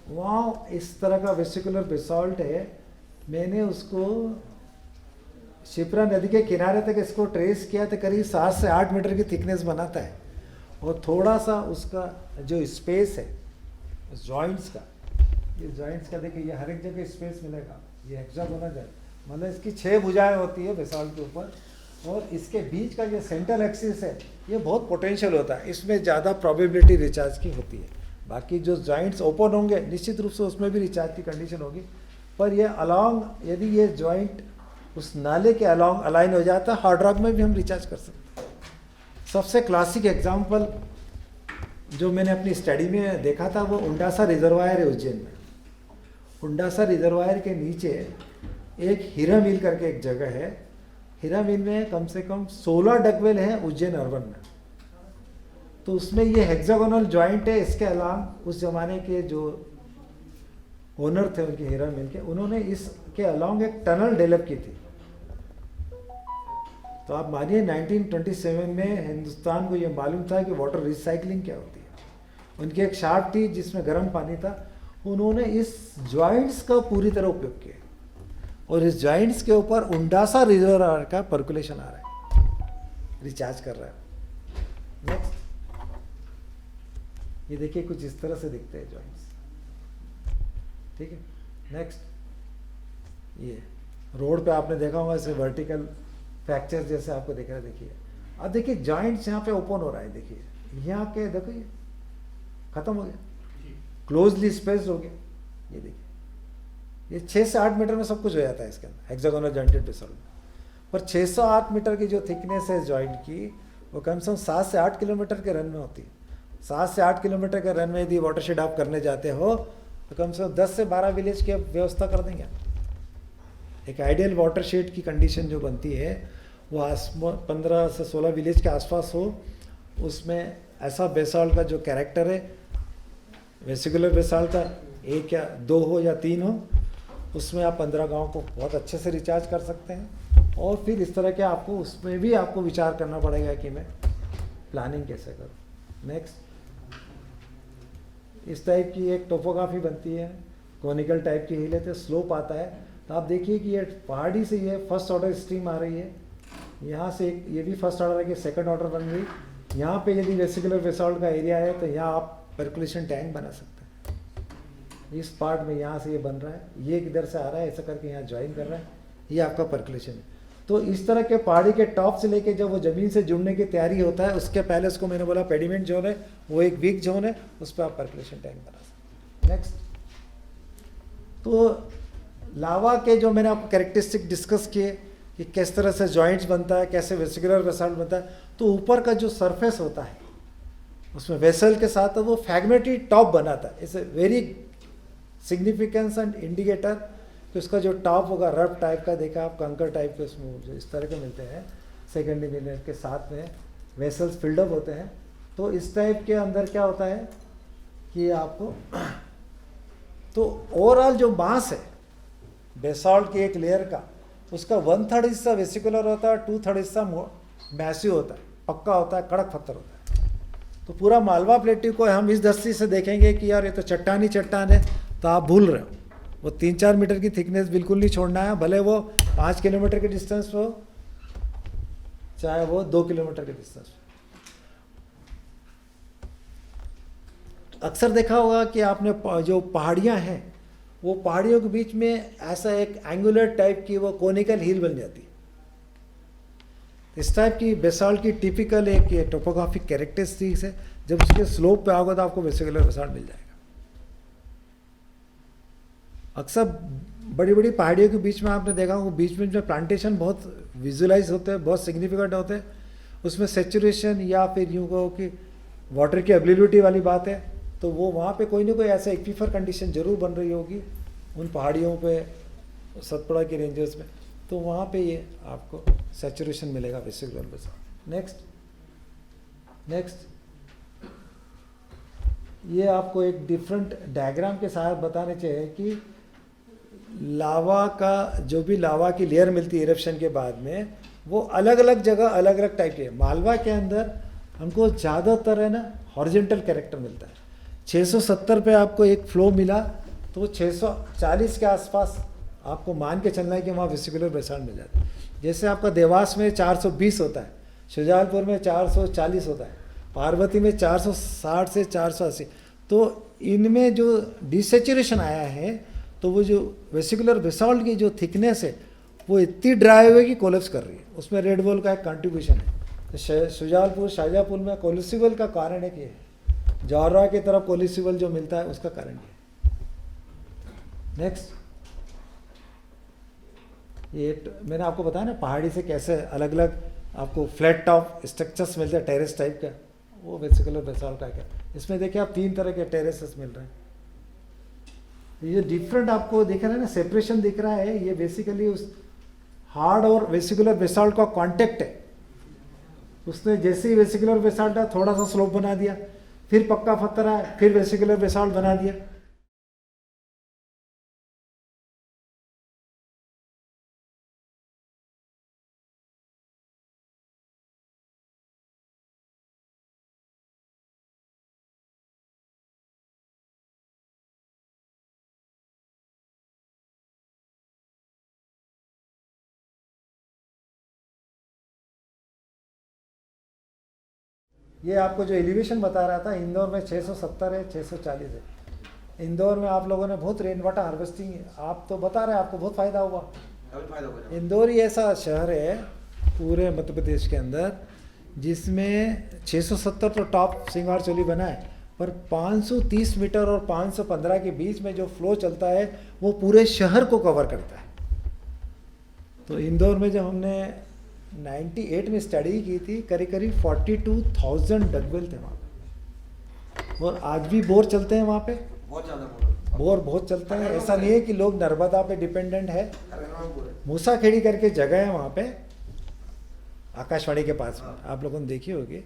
वहाँ इस तरह का वेसिकुलर बेसाल्ट है। मैंने उसको शिप्रा नदी के किनारे तक इसको ट्रेस किया तो करीब 7 से 8 मीटर की थिकनेस बनाता है, और थोड़ा सा उसका जो स्पेस है जॉइंट्स का, ये जॉइंट्स का देखिए, ये हर एक जगह स्पेस मिलेगा, ये हेक्सागोनल है, मतलब इसकी 6 भुजाएं होती है बेसाल्ट के ऊपर, और इसके बीच का जो सेंट्रल एक्सिस है ये बहुत पोटेंशियल होता है, इसमें ज़्यादा प्रोबेबिलिटी रिचार्ज की होती है। बाकी जो जॉइंट्स ओपन होंगे निश्चित रूप से उसमें भी रिचार्ज की कंडीशन होगी, पर ये अलॉन्ग, यदि ये जॉइंट उस नाले के अलॉन्ग अलाइन हो जाता है, हार्ड रॉक में भी हम रिचार्ज कर सकते हैं। सबसे क्लासिक एग्जाम्पल जो मैंने अपनी स्टडी में देखा था वो उंडासा रिजर्वायर है उज्जैन में। उंडासा रिजर्वायर के नीचे एक हीरा मिल करके एक जगह है, हीरा मिल में कम से कम 16 डगवेल है उज्जैन अर्बन में। तो उसमें ये हेक्सागोनल जॉइंट है, इसके अलावा उस जमाने के जो ओनर थे उनके हीरा मिल के, उन्होंने इसके अलॉन्ग एक टनल डेवलप की थी। तो आप मानिए 1927 में हिंदुस्तान को ये मालूम था कि वाटर रिसाइकलिंग क्या होती है। उनकी एक शाफ्ट थी जिसमें गर्म पानी था, उन्होंने इस जॉइंट्स का पूरी तरह उपयोग किया, और इस जॉइंट्स के ऊपर उंडासा रिजर्वायर का पर्कुलेशन आ रहा है, रिचार्ज कर रहा है। नेक्स्ट, ये देखिए कुछ इस तरह से दिखते हैं जॉइंट्स, ठीक है। नेक्स्ट, ये रोड पे आपने देखा होगा ऐसे वर्टिकल फ्रैक्चर जैसे आपको दिख रहा है, देखिए। अब देखिए जॉइंट्स यहाँ पे ओपन हो रहा है, देखिए यहाँ के देखो ये खत्म हो गया, क्लोजली स्पेस्ड हो गया, ये देखिए। ये 6 से 8 मीटर में सब कुछ हो जाता है इसके अंदर हेक्सागोनल जॉइंटेड बेसाल्ट में, पर 608 मीटर की जो थिकनेस है जॉइंट की, वो कम से कम 7 से 8 किलोमीटर के रन में होती है। 7 से 8 किलोमीटर के रन में यदि वाटरशेड आप करने जाते हो तो कम से कम 10 से 12 विलेज की व्यवस्था कर देंगे। एक आइडियल वाटरशेड की कंडीशन जो बनती है वो 15 से 16 विलेज के आसपास हो, उसमें ऐसा बेसाल्ट का जो कैरेक्टर है, वेसिकुलर बेसाल्ट का 1 या 2 हो या 3 हो, उसमें आप 15 गांव को बहुत अच्छे से रिचार्ज कर सकते हैं। और फिर इस तरह के आपको उसमें भी आपको विचार करना पड़ेगा कि मैं प्लानिंग कैसे करूँ। नेक्स्ट, इस टाइप की एक टोपोग्राफी बनती है, कॉनिकल टाइप की हिल है, तो स्लोप आता है। तो आप देखिए कि ये पहाड़ी से ये फर्स्ट ऑर्डर स्ट्रीम आ रही है, यहाँ से ये भी फर्स्ट ऑर्डर है कि सेकंड ऑर्डर बन रही। यहाँ पे यदि वेसिकुलर बेसाल्ट का एरिया है तो यहाँ आप पर्कुलेशन टैंक बना सकते हैं। इस पार्ट में यहाँ से ये बन रहा है, ये इधर से आ रहा है, ऐसा करके यहाँ ज्वाइन कर रहा है, ये आपका पर्कुलेशन है। तो इस तरह के पहाड़ी के टॉप से लेके जब वो ज़मीन से जुड़ने की तैयारी होता है, उसके पहले उसको मैंने बोला पेडिमेंट जोन है, वो एक वीक जोन है, उस पर आप पर्कुलेशन टैंक बना सकते हैं। नेक्स्ट, तो लावा के जो मैंने आपको कैरेक्टरिस्टिक डिस्कस किए कि किस तरह से जॉइंट्स बनता है, कैसे वेसिकुलर बेसाल्ट बनता है, तो ऊपर का जो सरफेस होता है उसमें वेसल के साथ वो फ्रैगमेंटरी टॉप बनाता है। It's a very significance and indicator कि उसका जो टॉप होगा रफ टाइप का, देखा आप कंकर टाइप के उसमें जो इस तरह के मिलते हैं सेकेंडरी मिनर के साथ में वेसल्स फिल्डअप होते हैं। तो इस टाइप के अंदर क्या होता है कि आपको तो ओवरऑल जो मास है बेसाल्ट की एक लेयर का, उसका 1/3 हिस्सा वेसिकुलर होता है, 2/3 हिस्सा मैसिव होता है, पक्का होता है, कड़क पत्थर होता है। तो पूरा मालवा प्लेट्यू को हम इस दृष्टि से देखेंगे कि यार ये तो चट्टान ही चट्टान है, तो आप भूल रहे हो। वो 3-4 मीटर की थिकनेस बिल्कुल नहीं छोड़ना है, भले वो 5 किलोमीटर के डिस्टेंस हो, चाहे वो 2 किलोमीटर के डिस्टेंस हो। अक्सर देखा होगा कि आपने जो पहाड़ियाँ हैं वो पहाड़ियों के बीच में ऐसा एक एंगुलर टाइप की वो कोनिकल हिल बन जाती है। इस टाइप की बेसाल्ट की टिपिकल एक ये टोपोग्राफिक कैरेक्टरिस्टिक्स है। जब उसके स्लोप पे आओगे तो आपको वेसिकुलर बेसाल्ट मिल जाएगा। अक्सर बड़ी बड़ी पहाड़ियों के बीच में आपने देखा होगा, बीच में जो प्लांटेशन बहुत विजुअलाइज होते हैं, बहुत सिग्निफिकेंट होते हैं, उसमें सेचुरेशन या फिर यूँ कहो कि वाटर की अवेलेबिलिटी वाली बात है, तो वो वहाँ पे कोई ना कोई ऐसा एक्वीफर कंडीशन जरूर बन रही होगी उन पहाड़ियों पे, सतपुड़ा की रेंजेस में, तो वहाँ पे ये आपको सेचुरेशन मिलेगा वेसिकुलर बेसाल्ट। नेक्स्ट ये आपको एक डिफरेंट डायग्राम के साथ बताने चाहिए कि लावा का जो भी लावा की लेयर मिलती है इरप्शन के बाद में, वो अलग अलग जगह अलग अलग टाइप की है। मालवा के अंदर हमको ज़्यादातर है ना हॉरिजॉन्टल कैरेक्टर मिलता है। 670 पे आपको एक फ्लो मिला तो वो 640 के आसपास आपको मान के चलना है कि वहाँ वेसिकुलर बेसाल्ट मिल जाता है। जैसे आपका देवास में 420 होता है, शुजालपुर में 440 होता है, पार्वती में 460 से 480। तो इनमें जो डिसेचुरेशन आया है तो वो जो वेसिकुलर बेसाल्ट की जो थिकनेस है वो इतनी ड्राई हुई कि कोलेप्स कर रही है। उसमें रेड वॉल का एक कंट्रीब्यूशन है। तो शुजालपुर शाहजहाँपुर में कोलिसिबल का कारण है कि जौहरा की तरफ कोलिसिबल जो मिलता है उसका कारण ये। नेक्स्ट ये मैंने आपको बताया ना पहाड़ी से कैसे अलग अलग आपको फ्लैट टॉप स्ट्रक्चर्स मिलते हैं टेरेस टाइप का, वो वेसिकुलर बेसाल्ट का क्या। इसमें देखिए आप 3 तरह के टेरेसेस मिल रहे हैं। ये डिफरेंट आपको दिख रहा है ना, सेपरेशन दिख रहा है, ये बेसिकली उस हार्ड और वेसिकुलर बेसाल्ट का कांटेक्ट है। उसने जैसे ही वेसिकुलर बेसाल्ट है थोड़ा सा स्लोप बना दिया, फिर पक्का पत्थर है, फिर वेसिकुलर बेसाल्ट बना दिया। ये आपको जो एलिवेशन बता रहा था, इंदौर में 670 है, 640 है। इंदौर में आप लोगों ने बहुत रेन वाटर हार्वेस्टिंग, आप तो बता रहे हैं आपको बहुत फ़ायदा हुआ। इंदौर ही ऐसा शहर है पूरे मध्य प्रदेश के अंदर जिसमें 670 तो टॉप सिंगार चोली बना है, पर 530 मीटर और 515 के बीच में जो फ्लो चलता है वो पूरे शहर को कवर करता है। तो इंदौर में जब हमने 98 में स्टडी की थी, करीब करीब 42,000 डगवेल थे वहाँ पे। और आज भी बोर चलते हैं वहाँ पे, बहुत ज़्यादा बोर बहुत चलते हैं। ऐसा नहीं है कि लोग नर्मदा पे डिपेंडेंट है। मूसाखेड़ी करके जगह है वहाँ पे, आकाशवाणी के पास में, आप लोगों ने देखी होगी।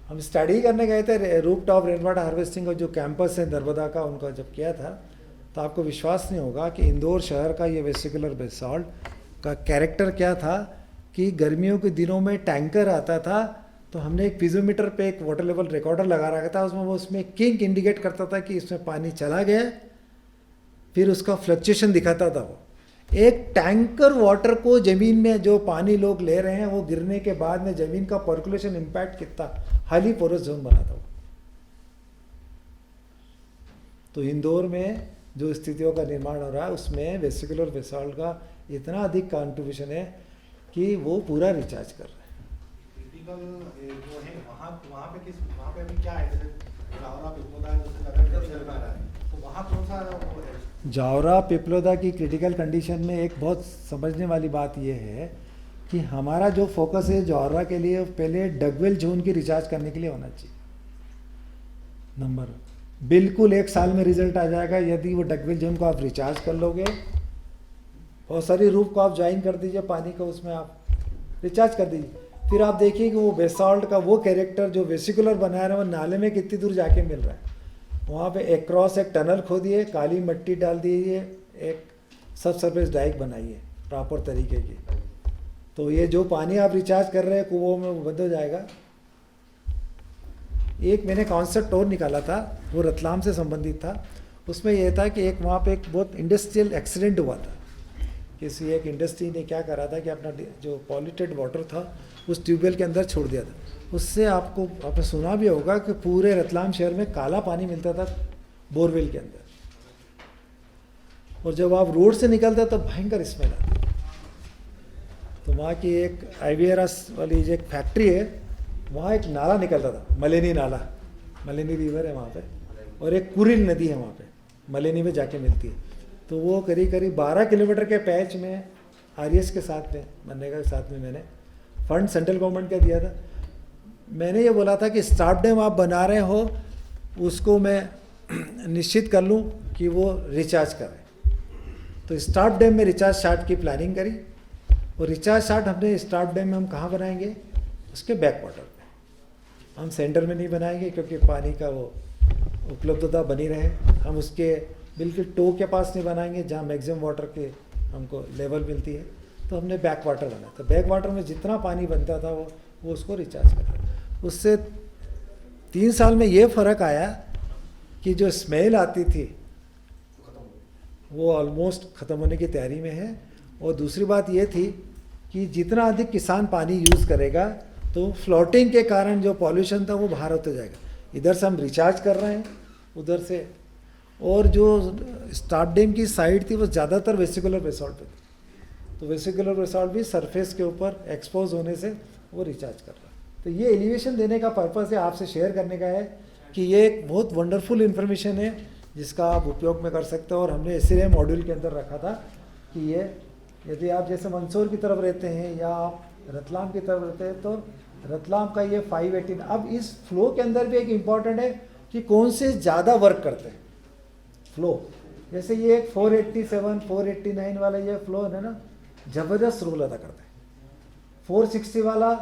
हम स्टडी करने गए थे roof top rain water harvesting का जो कैंपस है नर्मदा का, उनका जब किया था तो आपको विश्वास नहीं होगा कि इंदौर शहर का ये वेसिकुलर बेसाल्ट का कैरेक्टर क्या था कि गर्मियों के दिनों में टैंकर आता था तो हमने एक पीजोमीटर पे एक वाटर लेवल रिकॉर्डर लगा रखा था, उसमें वो उसमें किंक इंडिकेट करता था कि इसमें पानी चला गया, फिर उसका फ्लक्चुएशन दिखाता था। वो एक टैंकर वाटर को ज़मीन में जो पानी लोग ले रहे हैं वो गिरने के बाद में ज़मीन का पर्कुलेशन इम्पैक्ट कितना हाईली पोरस जोन बना था। तो इंदौर में जो स्थितियों का निर्माण हो रहा है उसमें वेसिकुलर बेसाल्ट का इतना अधिक कंट्रीब्यूशन है कि वो पूरा रिचार्ज कर रहा है। क्रिटिकल जो है वहाँ पे अभी क्या है, जैसे जावरा पिपलोदा जैसे ज़्यादा टेंशन आ रहा है, तो वहाँ कौन सा वो है? जावरा पिपलोदा की क्रिटिकल कंडीशन में एक बहुत समझने वाली बात यह है कि हमारा जो फोकस है जावरा के लिए पहले डगवेल जोन की रिचार्ज करने के लिए होना चाहिए। नंबर बिल्कुल 1 साल में रिजल्ट आ जाएगा यदि वो डगवेल जोन को आप रिचार्ज कर लोगे। बहुत सारी रूफ को आप ज्वाइन कर दीजिए पानी को, उसमें आप रिचार्ज कर दीजिए, फिर आप देखिए कि वो बेसाल्ट का वो कैरेक्टर जो वेसिकुलर बना रहा है वो नाले में कितनी दूर जाके मिल रहा है। वहाँ पे एक क्रॉस एक टनल खोदिए, काली मिट्टी डाल दीजिए, एक सब सरफेस डाइक बनाइए प्रॉपर तरीके की, तो ये जो पानी आप रिचार्ज कर रहे हैं कुओं में वो बंद हो जाएगा। एक मैंने कॉन्सेप्ट और निकाला था, वो रतलाम से संबंधित था। उसमें यह था कि एक वहाँ पे एक बहुत इंडस्ट्रियल एक्सीडेंट हुआ था। किसी एक इंडस्ट्री ने क्या करा था कि अपना जो पॉल्यूटेड वाटर था उस ट्यूबवेल के अंदर छोड़ दिया था। उससे आपने सुना भी होगा कि पूरे रतलाम शहर में काला पानी मिलता था बोरवेल के अंदर। और जब आप रोड से निकलते हैं तो भयंकर स्मेल आती है। तो वहाँ की एक आईवीआरएस वाली जो एक फैक्ट्री है, वहाँ एक नाला निकलता था, मलेनी नाला, मलेनी रिवर है वहाँ पे, और एक कुरिल नदी है वहाँ पे, मलेनी में जाके मिलती है। तो वो करीब करीब 12 किलोमीटर के पैच में आरईएस के साथ में, मनरेगा के साथ में मैंने फंड सेंट्रल गवर्नमेंट का दिया था। मैंने ये बोला था कि स्टाफ डैम आप बना रहे हो उसको मैं निश्चित कर लूँ कि वो रिचार्ज करें। तो स्टाफ डैम में रिचार्ज शाफ्ट की प्लानिंग करी, और रिचार्ज शाफ्ट हमने स्टाफ डैम में हम कहाँ बनाएंगे, उसके बैक वाटर पे। हम सेंटर में नहीं बनाएंगे क्योंकि पानी का वो उपलब्धता बनी रहे। हम उसके बिल्कुल टो के पास नहीं बनाएंगे जहाँ मैक्सिमम वाटर के हमको लेवल मिलती है। तो हमने बैक वाटर बनाया। तो बैक वाटर में जितना पानी बनता था वो उसको रिचार्ज कर रहा है। उससे 3 साल में ये फ़र्क आया कि जो स्मेल आती थी वो ऑलमोस्ट ख़त्म होने की तैयारी में है। और दूसरी बात ये थी कि जितना अधिक किसान पानी यूज़ करेगा तो फ्लोटिंग के कारण जो पॉल्यूशन था वो बाहर होते जाएगा। इधर से हम रिचार्ज कर रहे हैं, उधर से, और जो स्टाफ डैम की साइड थी वो ज़्यादातर वेसिकुलर बेसॉल्ट पे थी। तो वेसिकुलर बेसॉल्ट भी सरफेस के ऊपर एक्सपोज होने से वो रिचार्ज कर रहा है। तो ये एलिवेशन देने का पर्पस है, आपसे शेयर करने का है कि ये एक बहुत वंडरफुल इन्फॉर्मेशन है जिसका आप उपयोग में कर सकते हो। और हमने इसीलिए मॉड्यूल के अंदर रखा था कि ये यदि आप जैसे मंदसौर की तरफ रहते हैं या आप रतलाम की तरफ रहते हैं तो रतलाम का ये 518। अब इस फ्लो के अंदर भी एक इम्पॉर्टेंट है कि कौन से ज़्यादा वर्क करते हैं फ्लो। जैसे ये एक 487 489 वाला ये फ्लो है ना, ज़बरदस्त रोल अदा करता है। 460 वाला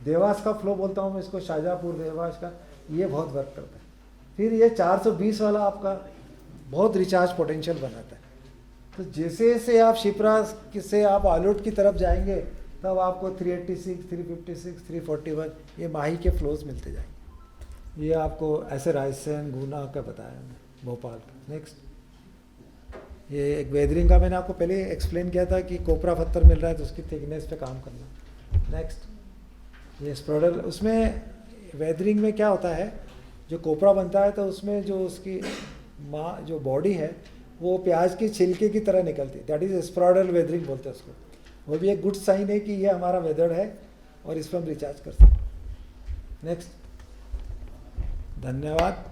देवास का फ्लो बोलता हूँ मैं इसको, शाहजहाँपुर देवास का, ये बहुत वर्क करता है। फिर ये 420 वाला आपका बहुत रिचार्ज पोटेंशियल बनाता है। तो जैसे जैसे आप शिप्रा से आप आलोट की तरफ जाएंगे तब आपको 386 356 341 ये माही के फ्लोज मिलते जाएंगे। ये आपको ऐसे रायसेन गुना का बताया मैंने, भोपाल का। नेक्स्ट, ये एक वेदरिंग का मैंने आपको पहले एक्सप्लेन किया था कि कोपरा पत्थर मिल रहा है तो उसकी थिकनेस पे काम करना। नेक्स्ट, ये स्प्रोडल, उसमें वेदरिंग में क्या होता है, जो कोपरा बनता है तो उसमें जो उसकी जो बॉडी है वो प्याज की छिलके की तरह निकलती है, दैट इज स्प्रोडल वेदरिंग बोलते हैं उसको। वो भी एक गुड साइन है कि ये हमारा वेदर्ड है और इस पर हम रिचार्ज कर सकते हैं। नेक्स्ट, धन्यवाद।